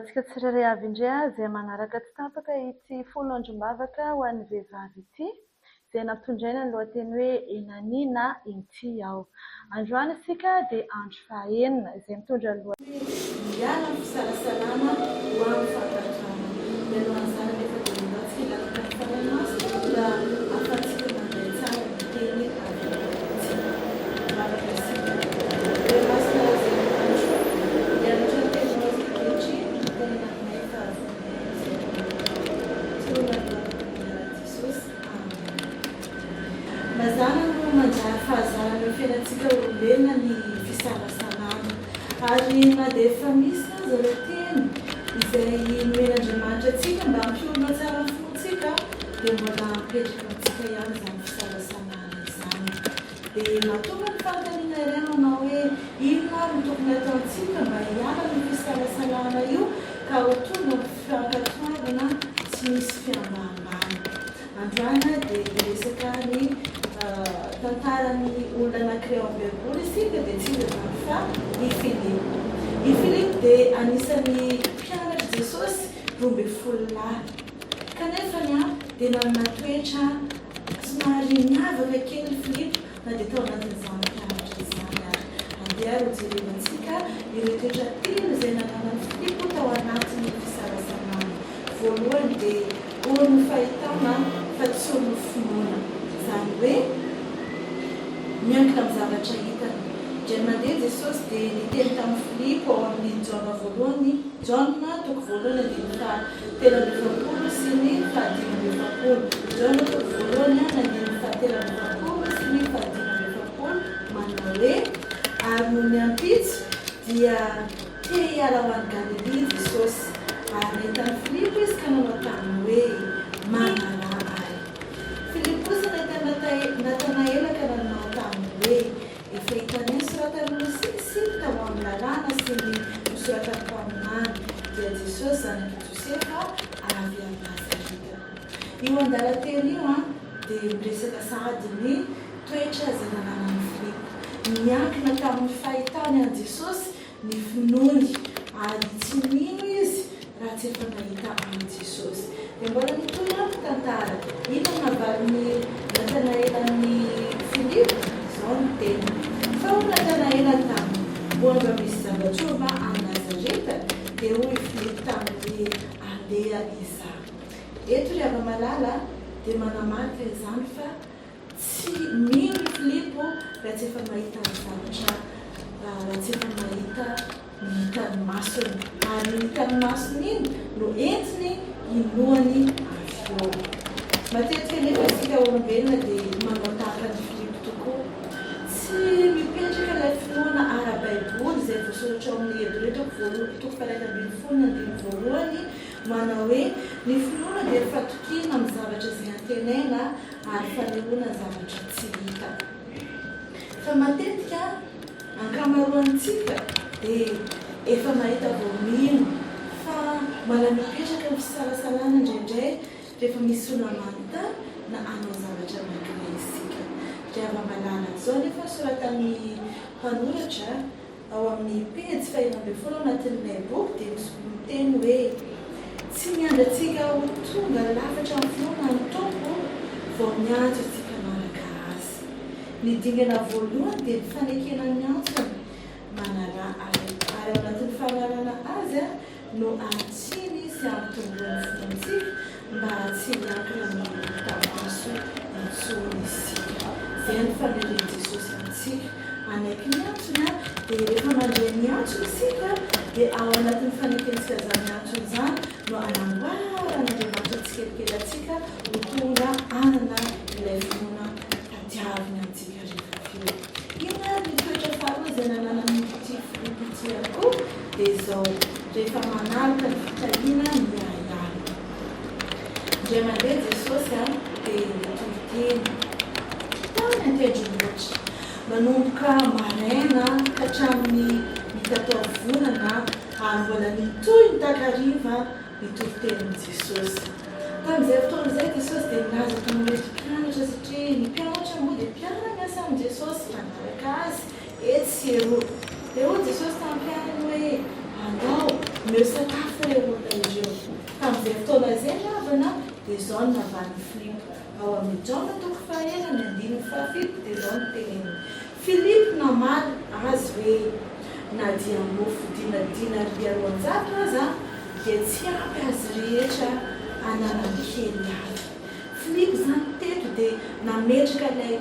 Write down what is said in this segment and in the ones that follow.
antsika tsirairay avy indray izay manaraka tsy tapaka ity folo androm-bavaka ho an'ny vehivavy ity izay nampitondraina ny lohateny hoe enaniana inty aho. Androany isika dia andro fahaenina izay mitondra ny lohateny miala ny fisalasalana ho amin'ny fahatarana. Mialohan'izany rehefa dia mbatsika ilaka ny fananasy mba ahafahantsika manday tsara ny teny mazana no manjary fahazarana ny fiainantsika olombelona ny fisalasalana ary na dia efa misy aza ilay teny izay nomen'Andriamanitra antsika mba hampiorina tsara ny fontsika dia mbola mipetraka amintsika ihany izany fisalasalana izany. Dia mahatonga ny fanontaniana iray manao hoe inona ary no tokony atao antsika mba hiala ny fisalasalana io ka ho tonga ny fiankatoavana tsy misy fiambahambany. Androany dia hiresaka ny tantaran'ny olona anankiray ao am-baiboly isika dia tsy inona izany fa i Filipo. I Filipo dia anisan'ny mpianatra Jesosy 12 lahy. Kanefa dia nanana toetra somary miavaka kely Filipo na dia tao anatin'izany mpianatra izany ary. Andeha ary hojerevantsika ireo toetra telo izay nanana Filipo tao anatin'ny fisalasalana. Voalohany dia olo ny fahitana fa tsy olo ny finoana. Izany hoe miankina amin'ny zavatra hitany. Dia mandeha Jesosy dia niteny tamin'ny Filipo ao amin'ny Jaona voalohany, Jaona toko voalohany andiny fahatelo amby efapolo sy ny fahadimy amby efapolo. Jaona toko voalohany andiny fahatelo amby efapolo sy ny fahadimy amby efapolo manao hoe ary no niampitsy dia te hiala ho an'i Galilea Jesosy ary nahitany Filipo izy ka nanao taminy hoe manaraha ahy. Filipo kosa nahitany Natanaela ka nanao taminy hoe efa hitany ny soratan'olo sinisiny tao amin'ny lalàna sy ny nosoratako aminany dia Jesosy zanaky Josefa avy amin'ny Nazareta. Io andalan-teny io dia miresaka sahady ny toetra izay nananan'i Filipo. Miankina tamin'ny fahitany an'i Jesosy ny finoany ary tsy mino izy raha tsy efa nahita an'i Jesosy. Dia mbola nitoy ampy tantara ino navalin'ny Natanaelan'ny Filipo izao ny teny. Fa ho Natanaela taminy mbola misy zava-trova any Nazareta dia hoy Filipo tamin'ny aleha izaho. Eto ry ava-malala dia manamarika izany fa tsy mino Filipo raha tsy efa mahita ny zavatra raha tsy efa mahita ny tanomasony ary ny tanomasony iny no entiny inoany avy eo. Matetika nefa isika olombelona dia manao tahaka ny Filipo tokoa. Tsy mipetraka ilay finoana ara-baiboly izay voasoratra ao amin'ny Hebreo toko faharay ambin'ny folo andiny voalohany manao hoe ny finoana dia fatokiana amin'ny zavatra izay antenaina ary fanehoana zavatra tsy hita. Fa matetika ankamaroantsika dia efa mahita voamino fa mbola mipetraka ny fisalasalana indraindray rehefa misy olona manontany na hanao zavatra anankiray isika. Dia ava-malala izao nefa soratan'ny mpanoratra ao amin'ny pejy fahaenina ambin'ny folo anatin'ilay boky dia miteny hoe tsy miandratsika ho tonga lafatra amin'ny finoana ny tompo vao miantso isika manaraka azy. Ny dingana voalohany dia ny fanekena ny antsony manaraha azy ary ao anatin'ny fanarana azy no atsiny sy ampitongony fontsika mba tsy miankina ny tamaso intsony isika. Izay ny fanehoan'i Jesosy amintsika anaiky ny antsony dia rehefa mandray ny antsony isika dia ao anatin'ny fanekensika izany antsony izany no anamboarana tsikelikely atsika ho tonga anana ilay finoana tadiaviny antsika rehefa fio. Ina ny toetra faharoa izay nananan'ny Filipo ity koa dia izao rehefa manaraka ny fitaliana ny ahihany. Indray mandeha Jesosy dia nitony tany an-tendrombohitra manomboka maraina ka hatramin'ny mitatao volana ary mbola nitoy ny takariva nitory tenin'i Jesosy. Tamin'izay fotoana izay Jesosy dia nilaza tamin'ireo mpianatra satria ny mpianatra moa dia mpiara-miasa amin'i Jesosy manaraka azy etsy sy eroa. Dia hoy Jesosy tamin'ny mpianany hoe andao meo sakafo ilay olona ireo. Tamin'izay fotoana izay ny havana dia izao no navan'ny Filipo. Ao amin'ny Jaona toko fahaenina andininy fahafito dia izao no teneny. Filipo namaly azy hoe na dia mofo dinadinary roanjato aza dia tsy ampy azy rehetra ananany kely avy. Filipo zany teto dia nametraka ilay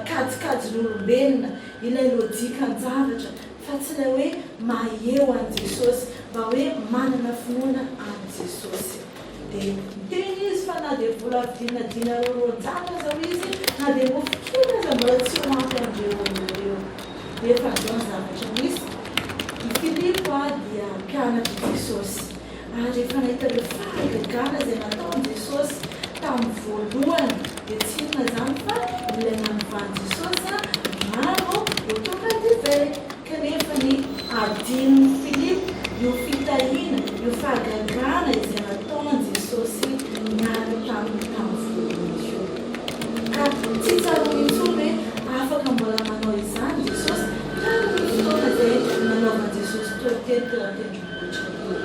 kajikajin'olombelona, ilay lôjikan-javatra, fa tsy ilay hoe maheo an Jesosy, mba hoe manana finoana an Jesosy. Dia miteny izy fa na dia vola dinadina roanjato aza izy, na dia mofo kely aza mbola tsy ho ampy andreo ireo. Dia efa zao ny zavatra misy. I Filipo dia mpianatra Jesosy. Ary efa nahita ireo fahagagana izay nataony Jesosy tamin'ny voalohany dia tsy inona zany fa ilay nanovany Jesosy rano eo tonga divay. Kanefa ny adin'ny Filipo io fitahiana, io fahagagana izay nataony Jesosy niaraka tamin'ny voalohany io. Ka tsy tsara intsony hoe afaka mbola manao izany Jesosy tamin'ny fotoana izay nanaovany Jesosy teo tendrombohitra io.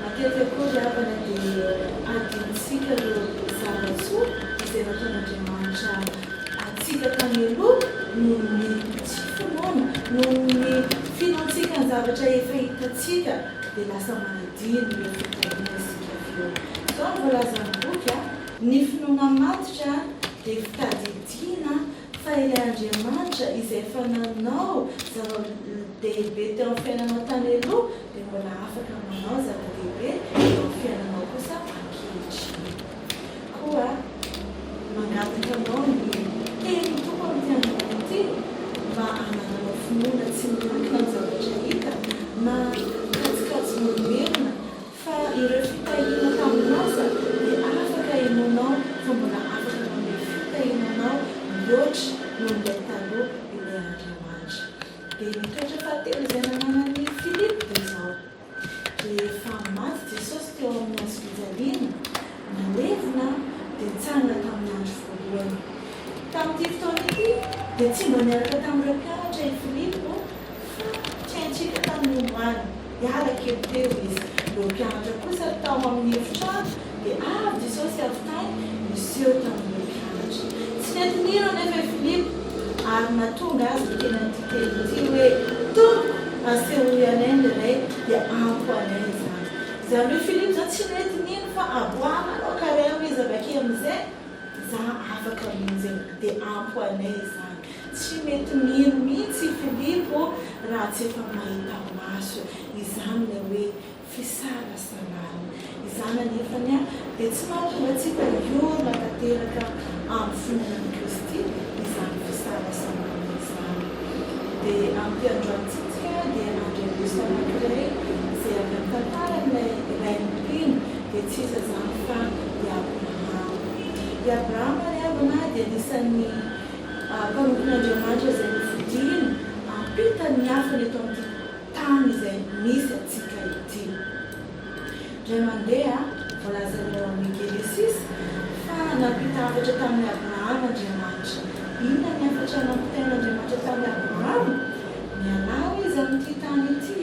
Matetika koa ry havana dia adintsika ireo zava-tsoa izay nataon'Andriamanitra atsika tany aloha noho ny tsy finoana, noho ny finantsika ny zavatra efa hitatsika dia lasa manadino ireo fitahiana isika eo. Izao no voalazany boky ny finoana matotra dia fitadidiana fa ilay Andriamanitra izay efa nanao zava-dehibe teo amin'ny fiainanao tany aloha dia mbola afaka manao zava-dehibe teo amin'ny fiainanao kosa ankehitriny. Koa mangataka anao ny teny toko amin'ity andro ity mba hananao finoana tsy miankina amin'ny zavatra hita na kajikajin'olombelona, fa ireo fitahiana tamin'asa dia afaka hainonao fa mbola afaka manome fitahiananao mihoatra noho ilay taloha ilay Andriamanitra. Dia ny toetra fahatelo izay nananan'ny Filipo dia izao. Rehefa maty Jesosy teo amin'ny hazofijaliana, nalevina dia nitsangana tamin'ny andro voalohany. Tamin'ity fotoana ity dia tsy mba niaraka tamin'ireo mpianatra i Filipo fa tiantsika tamin'ny omany. Hiala kely teo izy. Ireo mpianatra kosa tao amin'ny efitrano dia avy Jesosy avy tany miseho tamin'ireo mpianatra. Tsy nentinino nefa i Filipo ary natonga azy teny an'ity teny ity hoe tompo asehoy anay indray dia ampo anay izany. Izany hoe Filipo zany tsy nentinino fa aboahana anao karema izy avake amin'izay za afaka amin'izay dia ampo anay izany. Tsy mety mino mihitsy i Filipo raha tsy efa mahita maso. Izany ilay hoe fisalasalana. Izany anefany dia tsy mahatonga antsika hiorina tanteraka amin'ny finoanan'i Kristy izany fisalasalana izany. Dia amin'ny androantsika dia andriamosa anankiray izay avy amin'ny tantaran'ilay raim-pino dia tsy iza zany fa i Abrahama. I Abrahama ry havana dia anisan'ny mpanompon'Andriamanitra izay nifidina ampitany hafany eto amin'ity tany izay misy atsika ity. Indray mandeha voalazanao amin'ny Genesis fa nampita hafatra tamin'ny Abrahama Andriamanitra. Inona ny hafatra nampitain'Andriamanitra tamin'ny Abrahama? Mialao izy amin'ity tany ity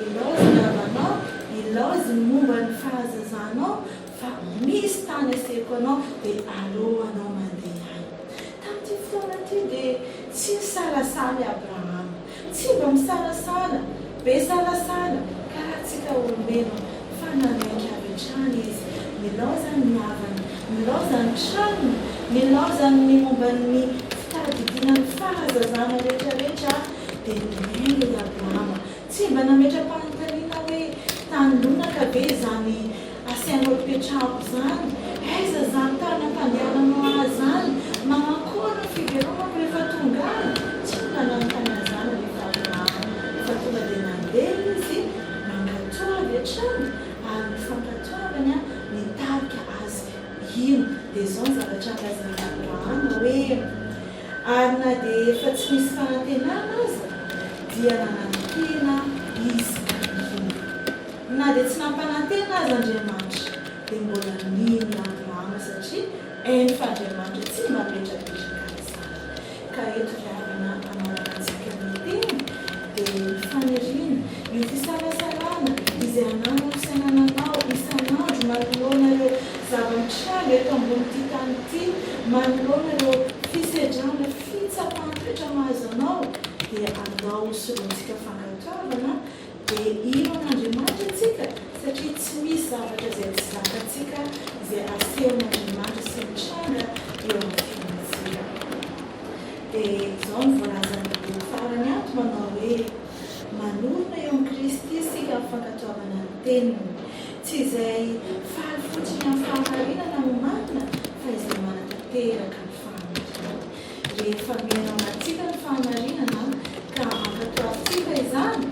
ilaozy ny havanao, ilaozy ny momba ny fahazazanao, fa misy tany aseko anao dia alohanao mandeha any. Tamin'ity fotoana ity dia tsy misalasala Abrahama, tsy mba misalasala, be salasala karaha tsika olombelona, fa nanaiky avy hatrany izy. Milaoza ny havany, milaoza ny tranony, milaoza ny momba ny fitadidiana ny fahazazana rehetrarehetra dia niainga i Abrahama. Tsy mba nametra-panontaniana hoe tany lonaka be izany asianao toetrako izany, aiza zany tany ampandehananao azy zany, manakory ny fiveronako rehefa tonga any. Tsy nananontany an'izany rehefa Abrahama. Fa tonga dia nandeha izy mankatoavy hatrany ary ny fankatoavany nitarika azy ino. Dia izao ny zavatra angazan'ny Abrahama hoe ary na dia efa tsy misy fanantenana aza dia nanantena izy ino. Na dia tsy nampanantena azy Andriamanitra dia mbola nino Abrahama satria hainy fa Andriamanitra tsy mametrapetraka izany. Ka eto ry havana anaovantsika ny teny dia ny faniriana, io fisalasalana dia andao solontsika fankatoavana dia io an'Andriamanitra atsika satria tsy misy zavatra izay tsy zakantsika izay asehon'Andriamanitra sy mitranga eo amin'ny fiainantsika. Dia izao no voalazany farany ato manao hoe manorina eo amin'ny Kristy isika amin'ny fankatoavana ny teniny, tsy izay faly fotsiny amin'ny fahamarinana no marina fa izay manatanteraka ny fahamarinana. Rehefa miaina amintsika ny fahamarinana ka ankatoavantsika izany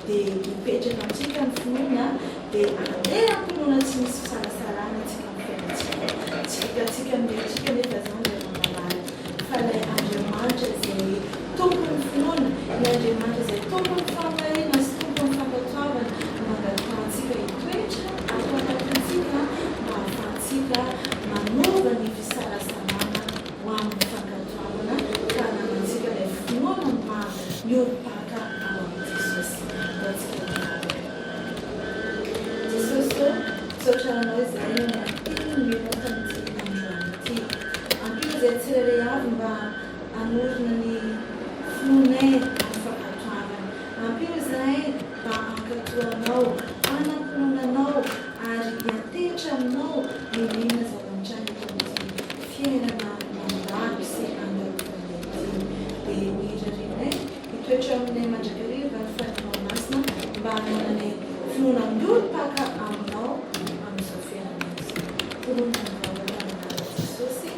dia mipetraka amintsika ny finoana dia andeha am-pinoana tsy misy fisalasalana antsika amin'ny fiainantsika. Tsy hitantsika miatrika nefa izany ilay mamalala fa ilay Andriamanitra izay tompony finoana, ilay Andriamanitra izay tompony fahamarinana sy tompony fankatoavana mangatahitsika hitoetra ato anatintsika mba ahafahantsika manova ny fisalasalana ho amin'ny fankatoavana ka hananantsika ilay finoana mba mioripaka ao amin'ny Jesosy. Jesosy misaotra anao izay mino tamin'ity androany ity. Ampio izay tsirairay avy mba hanorina ny finoanay amin'ny fankatoavana. Ampio izay mba hankatoanao, hanam-pinoananao ary hiantehitra aminao ny inona zava-mitranga eto amin'ity fiainana mandalo sy andalovanay ity. Dia mihirarianay hitoetra aminay mandrakariva ny fahinao masina mba hananay finoana mioripaka aminao amin'izao fiainana izao. Toroana ny vavaka ny Jesosy.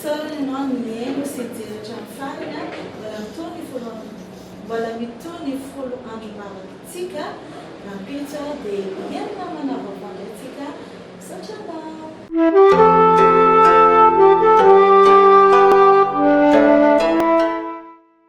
Sorry ianao mihaino sy mijeratra amin'ny farany mbola mitony folo andro mavakatsika rampitsa dia hiaina manavavana antsika misaotra anao.